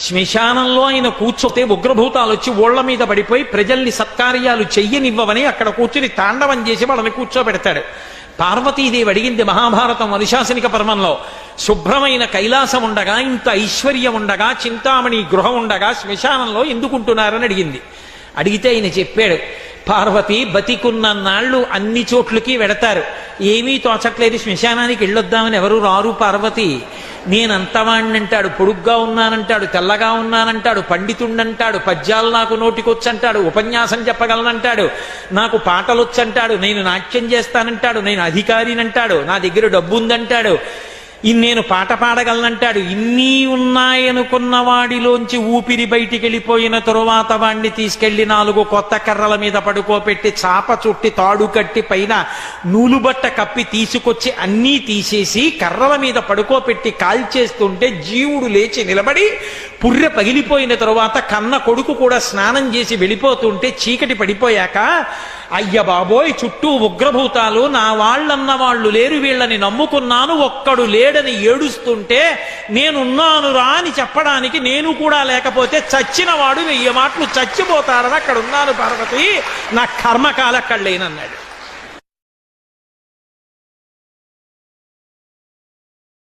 శ్మశానంలో ఆయన కూర్చోతే ఉగ్రభూతాలు వచ్చి ఓళ్ల మీద పడిపోయి ప్రజల్ని సత్కార్యాలు చెయ్యనివ్వవని అక్కడ కూర్చుని తాండవం చేసి వాళ్ళని కూర్చోబెడతాడు. పార్వతీదేవి అడిగింది మహాభారతం అనుశాసనిక పర్వంలో, శుభ్రమైన కైలాసం ఉండగా, ఇంత ఐశ్వర్యం ఉండగా, చింతామణి గృహం ఉండగా శ్మశానంలో ఎందుకుంటున్నారని అడిగింది. అడిగితే ఆయన చెప్పాడు, పార్వతి బతికున్న నాళ్ళు అన్ని చోట్లకి వెడతారు, ఏమీ తోచట్లేదు, శ్మశానానికి వెళ్ళొద్దామని ఎవరు రారు పార్వతి. నేనంతవాణ్ణంటాడు, పొడుగ్గా ఉన్నానంటాడు, తెల్లగా ఉన్నానంటాడు, పండితుండంటాడు, పద్యాలు నాకు నోటికొచ్చంటాడు, ఉపన్యాసం చెప్పగలనంటాడు, నాకు పాటలొచ్చంటాడు, నేను నాట్యం చేస్తానంటాడు, నేను అధికారినంటాడు, నా దగ్గర డబ్బు ఉందంటాడు, నేను పాట పాడగలనంటాడు. ఇన్ని ఉన్నాయనుకున్న వాడిలోంచి ఊపిరి బయటికి వెళ్ళిపోయిన తరువాత వాణ్ణి తీసుకెళ్లి 4 కొత్త కర్రల మీద పడుకోపెట్టి చాప చుట్టి తాడు కట్టి పైన నూలుబట్ట కప్పి తీసుకొచ్చి అన్నీ తీసేసి కర్రల మీద పడుకోపెట్టి కాల్చేస్తుంటే జీవుడు లేచి నిలబడి పుర్రె పగిలిపోయిన తరువాత కన్న కొడుకు కూడా స్నానం చేసి వెళ్ళిపోతుంటే చీకటి పడిపోయాక, అయ్య బాబోయ్ చుట్టూ ఉగ్రభూతాలు, నా వాళ్ళన్న వాళ్ళు లేరు, వీళ్ళని నమ్ముకున్నాను, ఒక్కడు లేడని ఏడుస్తుంటే నేనున్నాను రా అని చెప్పడానికి నేను కూడా లేకపోతే చచ్చిన వాడు 1000 మాటలు చచ్చిపోతాడని అక్కడ ఉన్నాను పార్వతి, నా కర్మకాల అక్కడ లేనన్నాడు.